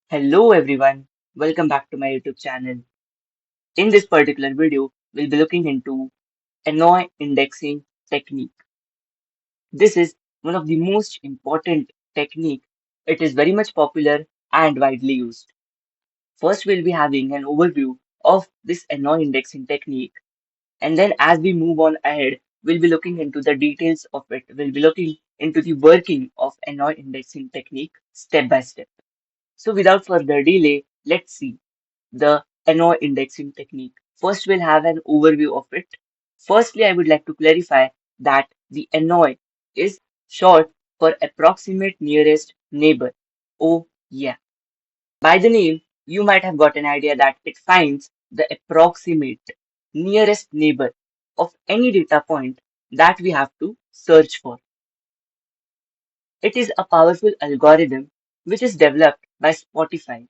Hello everyone, welcome back to my YouTube channel. In this particular video, we'll be looking into Annoy indexing technique. This is one of the most important technique. It is very much popular and widely used. First, we'll be having an overview of this Annoy indexing technique, and then as we move on ahead, we'll be looking into the details of it. We'll be looking into the working of Annoy indexing technique step by step. So without further delay, let's see the Annoy indexing technique. First, we'll have an overview of it. Firstly, I would like to clarify that the Annoy is short for approximate nearest neighbor. Oh, yeah. By the name, you might have got an idea that it finds the approximate nearest neighbor of any data point that we have to search for. It is a powerful algorithm which is developed by Spotify.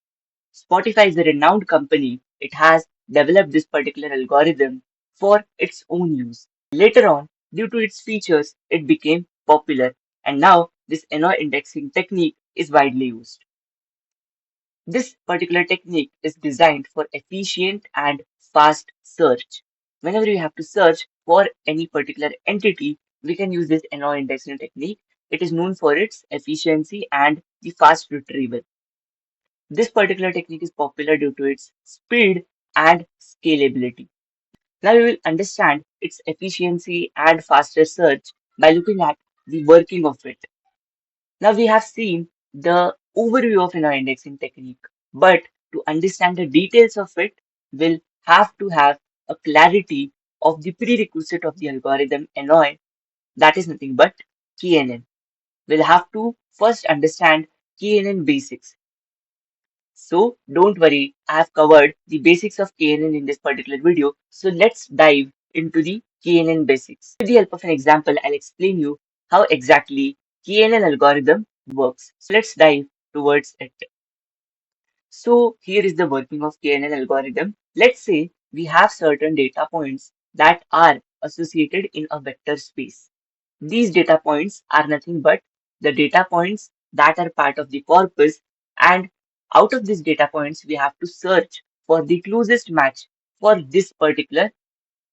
Spotify is a renowned company. It has developed this particular algorithm for its own use. Later on, due to its features, it became popular, and now this Annoy indexing technique is widely used. This particular technique is designed for efficient and fast search. Whenever you have to search for any particular entity, we can use this Annoy indexing technique. It is known for its efficiency and the fast retrieval. This particular technique is popular due to its speed and scalability. Now we will understand its efficiency and faster search by looking at the working of it. Now we have seen the overview of an indexing technique, but to understand the details of it, we'll have to have a clarity of the prerequisite of the algorithm Annoy, that is nothing but KNN. We'll have to first understand KNN basics. So don't worry, I have covered the basics of KNN in this particular video. So let's dive into the KNN basics. With the help of an example, I'll explain you how exactly KNN algorithm works. So let's dive towards it. So here is the working of KNN algorithm. Let's say we have certain data points that are associated in a vector space. These data points are nothing but the data points that are part of the corpus, and out of these data points we have to search for the closest match for this particular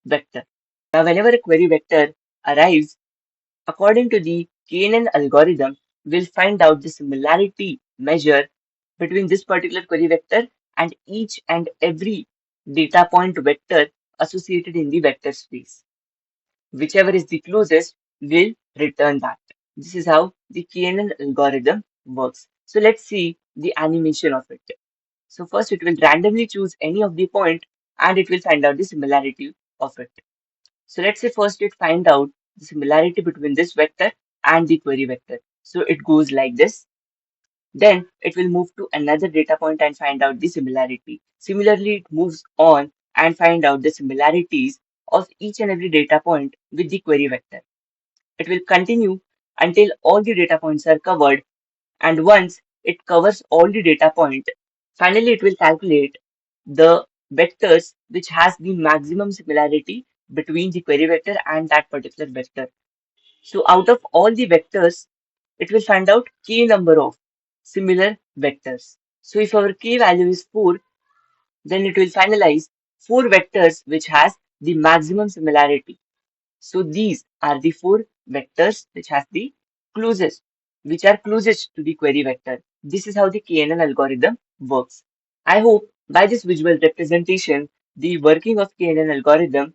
vector. Now whenever a query vector arrives, according to the KNN algorithm, we'll find out the similarity measure between this particular query vector and each and every data point vector associated in the vector space. Whichever is the closest will return that. This is how the KNN algorithm works. So let's see the animation of it. So first it will randomly choose any of the point and it will find out the similarity of it. So let's say first it find out the similarity between this vector and the query vector. So it goes like this. Then it will move to another data point and find out the similarity. Similarly, it moves on and find out the similarities of each and every data point with the query vector. It will continue until all the data points are covered, and once it covers all the data point, finally it will calculate the vectors which has the maximum similarity between the query vector and that particular vector. So out of all the vectors, it will find out k number of similar vectors. So if our k value is 4, then it will finalize 4 vectors which has the maximum similarity. So these are the 4 vectors which has the closest, which are closest to the query vector. This is how the KNN algorithm works. I hope by this visual representation, the working of KNN algorithm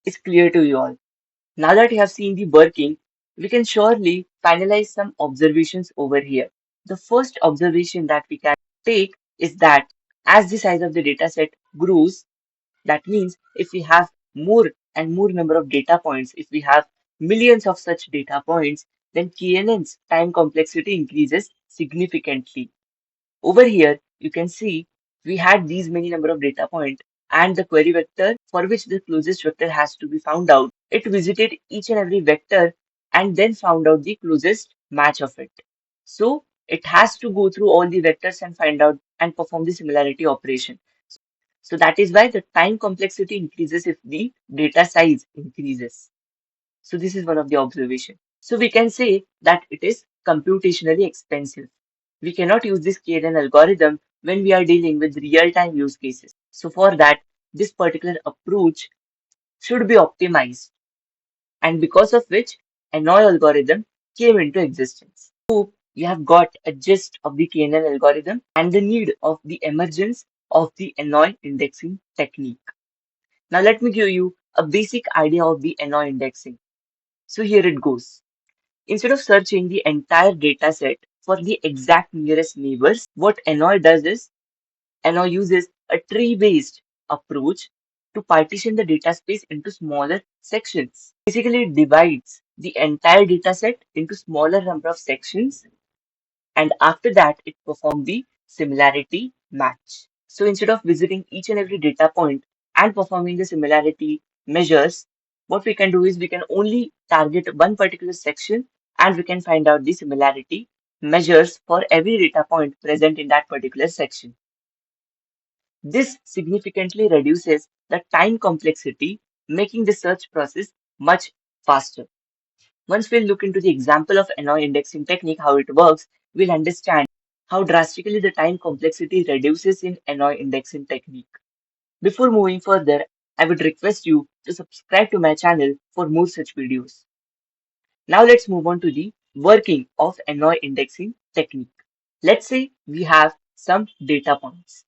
is clear to you all. Now that you have seen the working, we can surely finalize some observations over here. The first observation that we can take is that as the size of the dataset grows, that means if we have more and more number of data points, if we have millions of such data points, then KNN's time complexity increases significantly. Over here, you can see we had these many number of data points and the query vector for which the closest vector has to be found out. It visited each and every vector and then found out the closest match of it. So it has to go through all the vectors and find out and perform the similarity operation. So that is why the time complexity increases if the data size increases. So this is one of the observation. So we can say that it is computationally expensive. We cannot use this KNN algorithm when we are dealing with real-time use cases. So for that, this particular approach should be optimized, and because of which Annoy algorithm came into existence. Hope you have got a gist of the KNN algorithm and the need of the emergence of the Annoy indexing technique. Now let me give you a basic idea of the Annoy indexing. So here it goes. Instead of searching the entire data set for the exact nearest neighbors, what Annoy does is Annoy uses a tree-based approach to partition the data space into smaller sections. Basically, it divides the entire data set into smaller number of sections, and after that, it performs the similarity match. So instead of visiting each and every data point and performing the similarity measures, what we can do is we can only target one particular section and we can find out the similarity measures for every data point present in that particular section. This significantly reduces the time complexity, making the search process much faster. Once we look into the example of Annoy indexing technique, how it works, we'll understand how drastically the time complexity reduces in Annoy indexing technique. Before moving further, I would request you to subscribe to my channel for more such videos. Now let's move on to the working of Annoy indexing technique. Let's say we have some data points.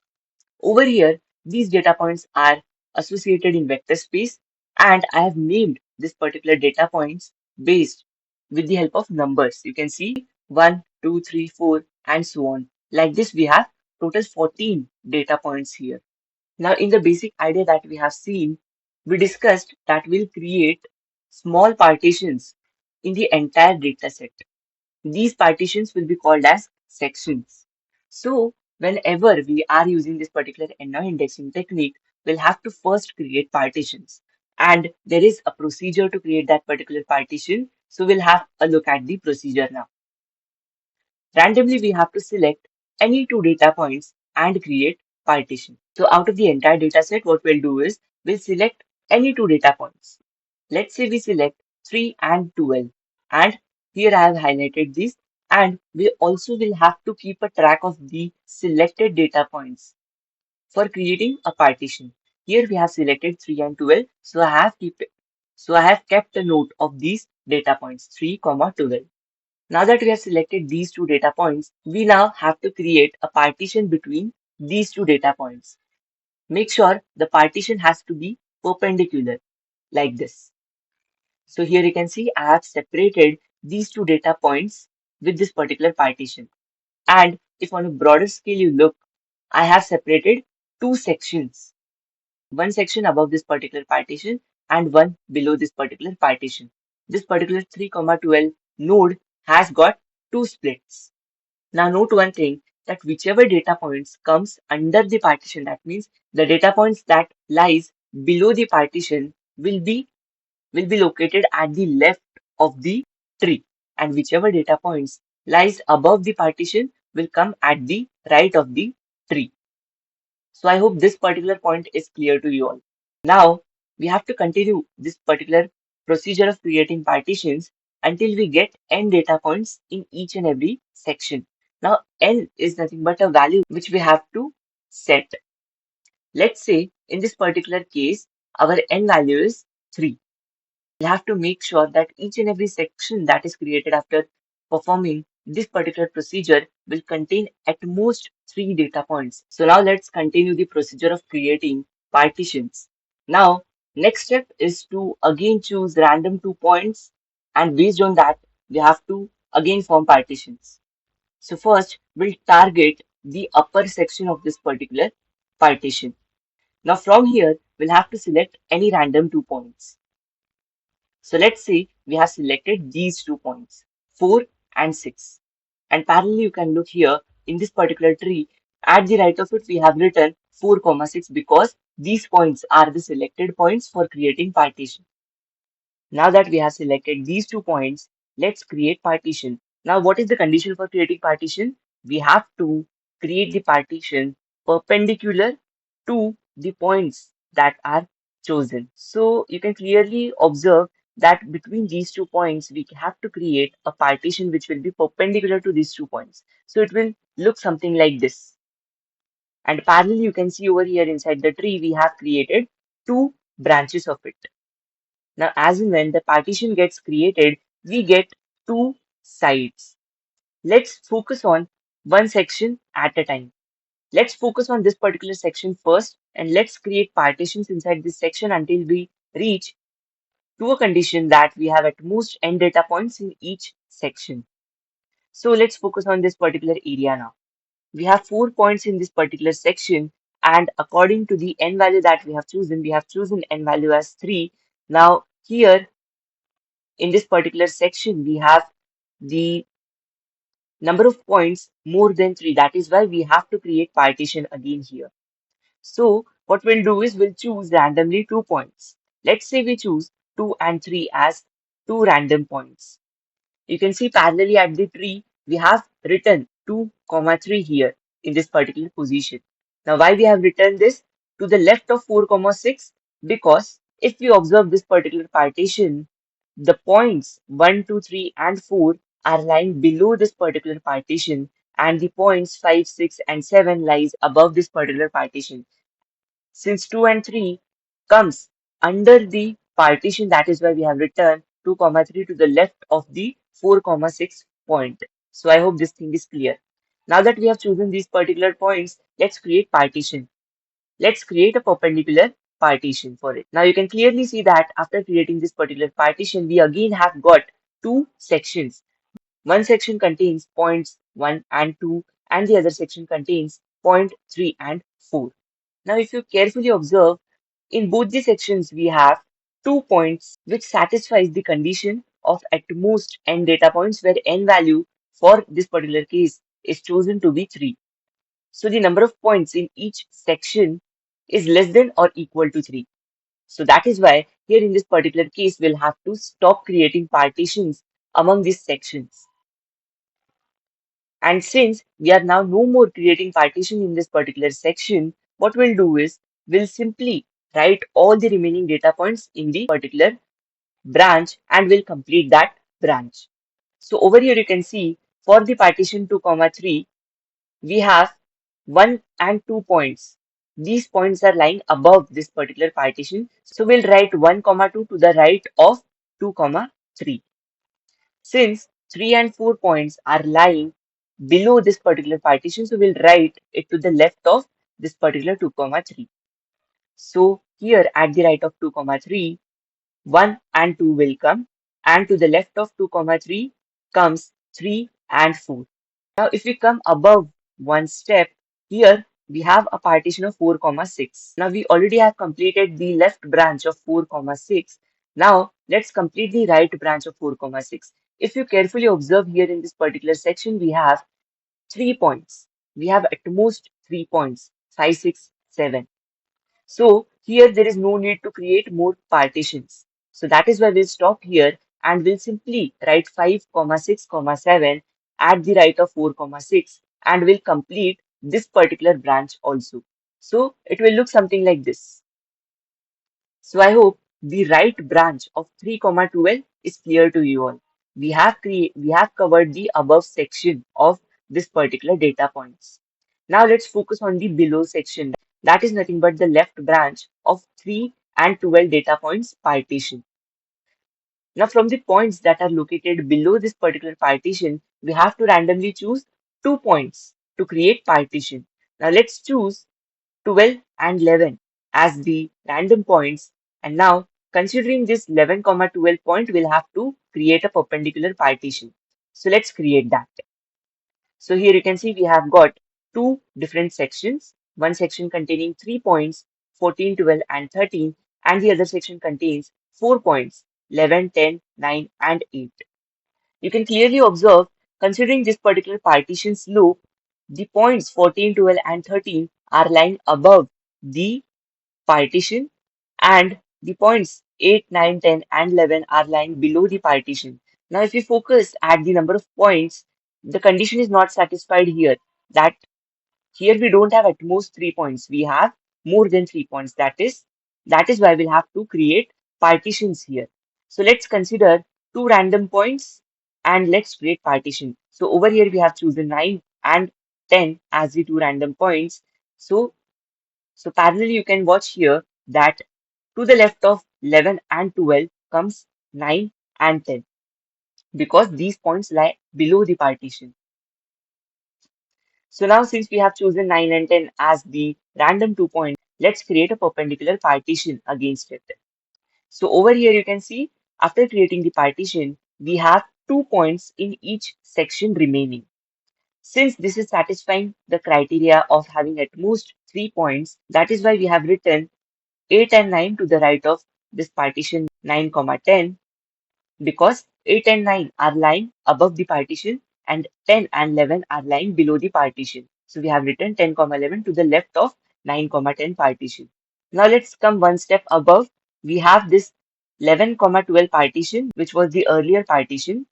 Over here, these data points are associated in vector space, and I have named this particular data points based with the help of numbers. You can see 1, 2, 3, 4, and so on. Like this, we have total 14 data points here. Now, in the basic idea that we have seen, we discussed that we'll create small partitions in the entire data set. These partitions will be called as sections. So whenever we are using this particular Annoy indexing technique, we'll have to first create partitions. And there is a procedure to create that particular partition. So we'll have a look at the procedure now. Randomly, we have to select any two data points and create partition. So out of the entire data set, what we'll do is we'll select any two data points. Let's say we select 3 and 12. And here I have highlighted this. And we also will have to keep a track of the selected data points for creating a partition. Here we have selected 3 and 12. So I have kept a note of these data points 3, 12. Now that we have selected these two data points, we now have to create a partition between these two data points. Make sure the partition has to be perpendicular like this. So here you can see I have separated these two data points with this particular partition. And if on a broader scale you look, I have separated two sections. One section above this particular partition and one below this particular partition. This particular 3, 12 node has got two splits. Now note one thing, that whichever data points comes under the partition, that means the data points that lies below the partition will be located at the left of the tree, and whichever data points lies above the partition will come at the right of the tree. So I hope this particular point is clear to you all. Now we have to continue this particular procedure of creating partitions until we get n data points in each and every section. Now n is nothing but a value which we have to set. Let's say in this particular case our n value is 3. We have to make sure that each and every section that is created after performing this particular procedure will contain at most 3 data points. So now let's continue the procedure of creating partitions. Now, next step is to again choose random 2 points, and based on that, we have to again form partitions. So first, we'll target the upper section of this particular partition. Now from here, we'll have to select any random 2 points. So let's say we have selected these 2 points, 4 and 6. And parallelly, you can look here in this particular tree. At the right of it, we have written 4, 6 because these points are the selected points for creating partition. Now that we have selected these 2 points, let's create partition. Now, what is the condition for creating partition? We have to create the partition perpendicular to the points that are chosen. So you can clearly observe that between these 2 points, we have to create a partition which will be perpendicular to these 2 points. So it will look something like this. And parallelly, you can see over here inside the tree, we have created two branches of it. Now, as and when the partition gets created, we get two sides. Let's focus on one section at a time. Let's focus on this particular section first, and let's create partitions inside this section until we reach to a condition that we have at most n data points in each section. So let's focus on this particular area now. We have 4 points in this particular section, and according to the n value that we have chosen n value as 3. Now here in this particular section, we have the number of points more than 3. That is why we have to create partition again here. So what we'll do is we'll choose randomly 2 points. Let's say we choose 2 and 3 as two random points. You can see parallelly at the tree, we have written 2, 3 here in this particular position. Now, why we have written this to the left of 4, 6? Because if we observe this particular partition, the points 1, 2, 3, and 4 are lying below this particular partition, and the points 5, 6, and 7 lies above this particular partition. Since 2 and 3 comes under the partition, that is why we have written 2, 3 to the left of the 4, 6 point. So I hope this thing is clear. Now that we have chosen these particular points, let's create partition. Let's create a perpendicular partition for it. Now you can clearly see that after creating this particular partition, we again have got two sections. One section contains points 1 and 2, and the other section contains point 3 and 4. Now, if you carefully observe, in both the sections, we have 2 points which satisfies the condition of at most n data points, where n value for this particular case is chosen to be 3. So the number of points in each section is less than or equal to 3. So that is why here in this particular case, we'll have to stop creating partitions among these sections. And since we are now no more creating partition in this particular section, what we'll do is we'll simply write all the remaining data points in the particular branch, and we'll complete that branch. So over here you can see for the partition 2, 3, we have 1 and 2 points. These points are lying above this particular partition. So we'll write 1, 2 to the right of 2, 3. Since 3 and 4 points are lying below this particular partition, so we'll write it to the left of this particular 2, 3. So here at the right of 2, 3, 1 and 2 will come, and to the left of 2, 3 comes 3 and 4. Now if we come above one step, here we have a partition of 4, 6. Now we already have completed the left branch of 4, 6. Now let's complete the right branch of 4, 6. If you carefully observe here in this particular section, we have 3 points. We have at most 3 points, 5, 6, 7. So here there is no need to create more partitions. So that is why we'll stop here, and we'll simply write 5, 6, 7 at the right of 4, 6, and we'll complete this particular branch also. So it will look something like this. So I hope the right branch of 3, 12 is clear to you all. We have covered the above section of this particular data points. Now let's focus on the below section. That is nothing but the left branch of 3 and 12 data points partition. Now from the points that are located below this particular partition, we have to randomly choose 2 points to create partition. Now let's choose 12 and 11 as the random points, and now considering this 11, 12 point, we'll have to create a perpendicular partition. So let's create that. So here you can see we have got two different sections. One section containing 3 points, 14, 12, and 13, and the other section contains 4 points, 11, 10, 9, and 8. You can clearly observe, considering this particular partition slope, the points 14, 12, and 13 are lying above the partition, and the points 8, 9, 10, and 11 are lying below the partition. Now, if we focus at the number of points, the condition is not satisfied here. That here we don't have at most 3 points. We have more than 3 points. That is why we'll have to create partitions here. So let's consider two random points and let's create partition. So over here we have chosen 9 and 10 as the two random points. So, so parallelly you can watch here that to the left of 11 and 12 comes 9 and 10 because these points lie below the partition. So now since we have chosen 9 and 10 as the random 2 points, let's create a perpendicular partition against it. So over here you can see after creating the partition, we have 2 points in each section remaining. Since this is satisfying the criteria of having at most 3 points, that is why we have written 8 and 9 to the right of this partition 9, 10 because 8 and 9 are lying above the partition and 10 and 11 are lying below the partition. So we have written 10, 11 to the left of 9, 10 partition. Now let's come one step above. We have this 11, 12 partition, which was the earlier partition.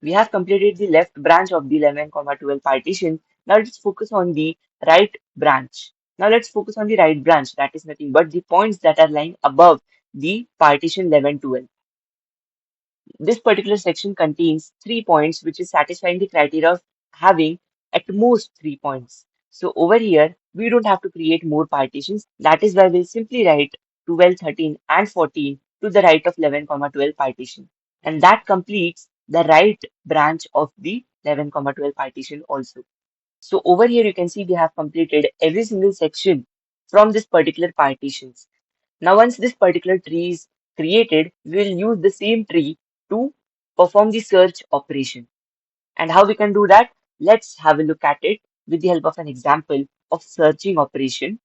We have completed the left branch of the 11, 12 partition. Now let's focus on the right branch. Now let's focus on the right branch. That is nothing but the points that are lying above the partition 11, 12. This particular section contains 3 points, which is satisfying the criteria of having at most 3 points. So over here, we don't have to create more partitions. That is why we'll simply write 12, 13, and 14 to the right of 11, 12 partition. And that completes the right branch of the 11, 12 partition also. So over here, you can see we have completed every single section from this particular partitions. Now, once this particular tree is created, we will use the same tree to perform the search operation. And how we can do that? Let's have a look at it with the help of an example of searching operation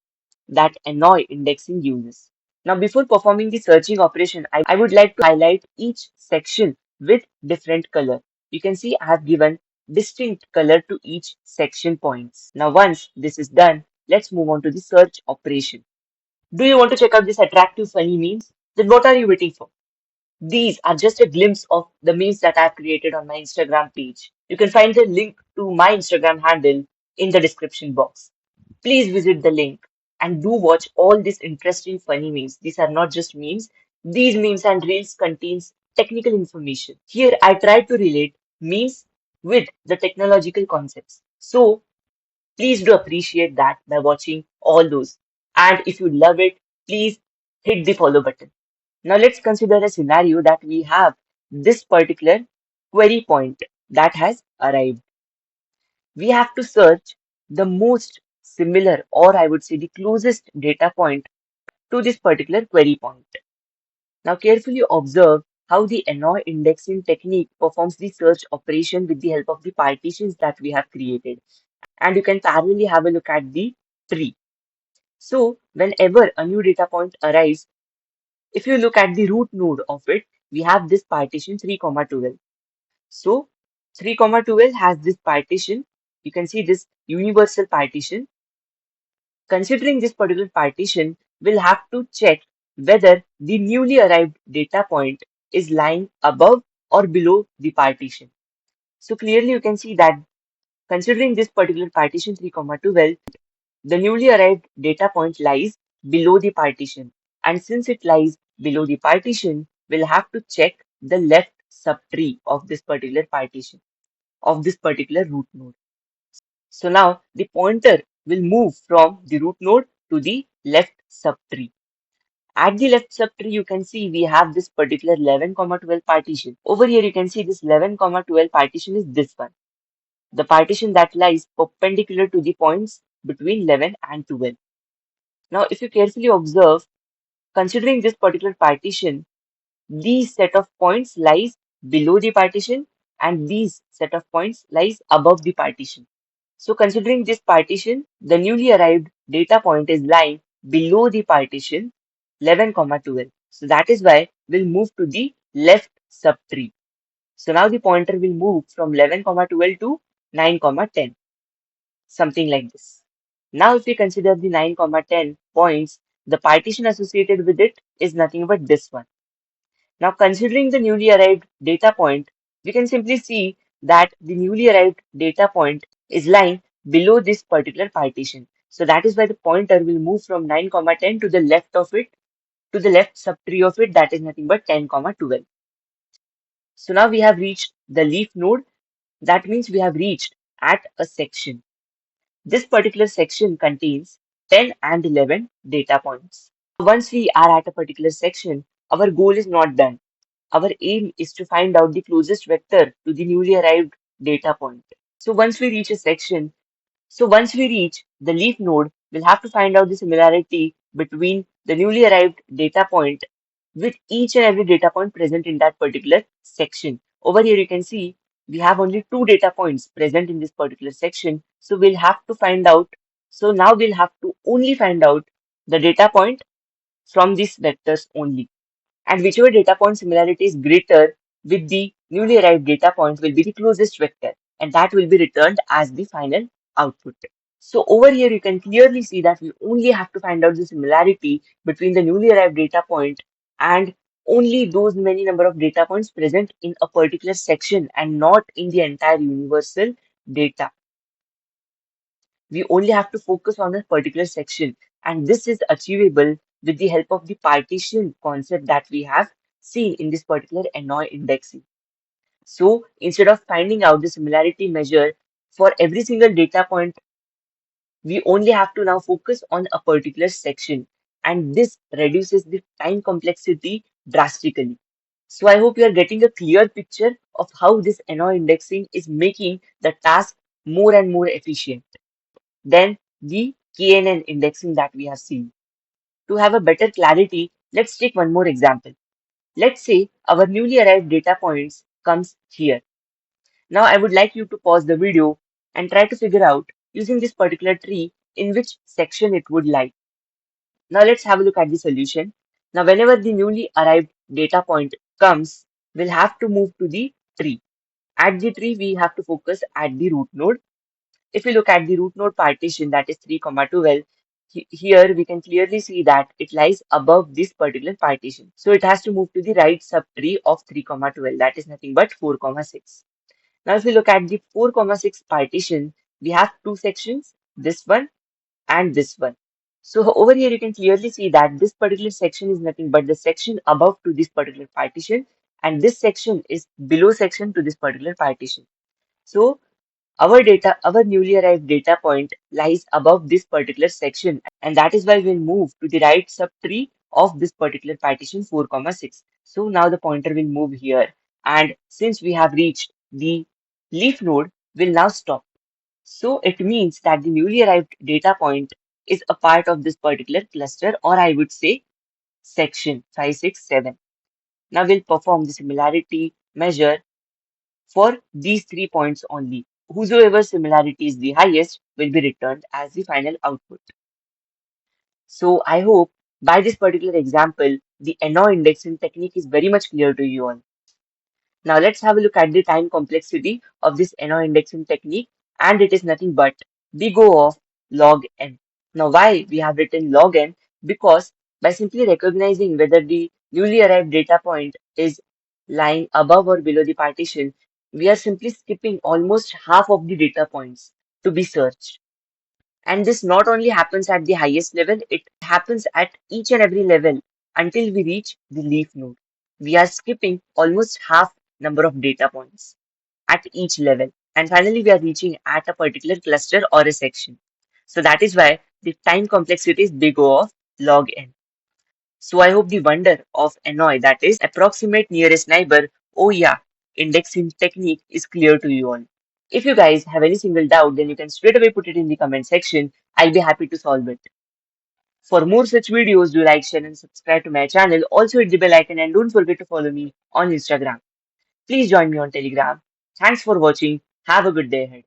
that Annoy indexing uses. Now, before performing the searching operation, I would like to highlight each section with different color. You can see I have given distinct color to each section points. Now, once this is done, let's move on to the search operation. Do you want to check out this attractive funny memes? Then what are you waiting for? These are just a glimpse of the memes that I've created on my Instagram page. You can find the link to my Instagram handle in the description box. Please visit the link and do watch all these interesting funny memes. These are not just memes. These memes and reels contains technical information. Here I try to relate memes with the technological concepts. So please do appreciate that by watching all those. And if you love it, please hit the follow button. Now let's consider a scenario that we have this particular query point that has arrived. We have to search the most similar, or I would say the closest data point to this particular query point. Now carefully observe how the Annoy indexing technique performs the search operation with the help of the partitions that we have created. And you can parallelly have a look at the tree. So whenever a new data point arrives, if you look at the root node of it, we have this partition 3, 12. So 3, 12 has this partition. You can see this universal partition. Considering this particular partition, we'll have to check whether the newly arrived data point is lying above or below the partition. So clearly you can see that considering this particular partition 3, 12, the newly arrived data point lies below the partition, and since it lies below the partition, we'll have to check the left subtree of this particular partition, of this particular root node. So now the pointer will move from the root node to the left subtree. At the left subtree, you can see we have this particular 11, 12 partition. Over here, you can see this 11, 12 partition is this one, the partition that lies perpendicular to the points between 11 and 12. Now, if you carefully observe, considering this particular partition, these set of points lies below the partition and these set of points lies above the partition. So considering this partition, the newly arrived data point is lying below the partition 11, 12. So that is why we'll move to the left subtree. So now the pointer will move from 11, 12 to 9, 10, something like this. Now if we consider the 9, 10 points, the partition associated with it is nothing but this one. Now considering the newly arrived data point, we can simply see that the newly arrived data point is lying below this particular partition. So that is why the pointer will move from 9, 10 to the left of it to the left subtree of it, that is nothing but 10, 12. So now we have reached the leaf node. That means we have reached at a section. This particular section contains 10 and 11 data points. Once we are at a particular section, our goal is not done. Our aim is to find out the closest vector to the newly arrived data point. So once we reach a section, so once we reach the leaf node, we'll have to find out the similarity between the newly arrived data point with each and every data point present in that particular section. Over here you can see we have only two data points present in this particular section. So we'll have to find out. So now we'll have to only find out the data point from these vectors only. And whichever data point similarity is greater with the newly arrived data point will be the closest vector, and that will be returned as the final output. So over here you can clearly see that we only have to find out the similarity between the newly arrived data point and only those many number of data points present in a particular section and not in the entire universal data. We only have to focus on a particular section, and this is achievable with the help of the partition concept that we have seen in this particular Annoy indexing. So instead of finding out the similarity measure for every single data point, we only have to now focus on a particular section, and this reduces the time complexity drastically. So I hope you are getting a clear picture of how this Annoy indexing is making the task more and more efficient than the KNN indexing that we have seen. To have a better clarity, let's take one more example. Let's say our newly arrived data points comes here. Now I would like you to pause the video and try to figure out using this particular tree in which section it would lie. Now let's have a look at the solution. Now whenever the newly arrived data point comes, we'll have to move to the tree. At the tree, we have to focus at the root node. If we look at the root node partition, that is 3, 12, here we can clearly see that it lies above this particular partition. So it has to move to the right subtree of 3, 12, that is nothing but 4, 6. Now if we look at the 4, 6 partition, we have two sections, this one and this one. So over here you can clearly see that this particular section is nothing but the section above to this particular partition, and this section is below section to this particular partition. So our newly arrived data point lies above this particular section, and that is why we'll move to the right subtree of this particular partition 4, 6. So now the pointer will move here, and since we have reached the leaf node, we'll now stop. So it means that the newly arrived data point is a part of this particular cluster, or I would say section 5, 6, 7. Now we'll perform the similarity measure for these 3 points only. Whosoever similarity is the highest will be returned as the final output. So I hope by this particular example, the Annoy indexing technique is very much clear to you all. Now let's have a look at the time complexity of this Annoy indexing technique, and it is nothing but big O of log n. Now why we have written log n? Because by simply recognizing whether the newly arrived data point is lying above or below the partition, we are simply skipping almost half of the data points to be searched. And this not only happens at the highest level, it happens at each and every level until we reach the leaf node. We are skipping almost half number of data points at each level. And finally, we are reaching at a particular cluster or a section. So that is why the time complexity is big O of log n. So I hope the wonder of Annoy, that is approximate nearest neighbor, oh yeah, indexing technique is clear to you all. If you guys have any single doubt, then you can straight away put it in the comment section. I'll be happy to solve it. For more such videos, do like, share and subscribe to my channel. Also hit the bell icon and don't forget to follow me on Instagram. Please join me on Telegram. Thanks for watching. Have a good day ahead.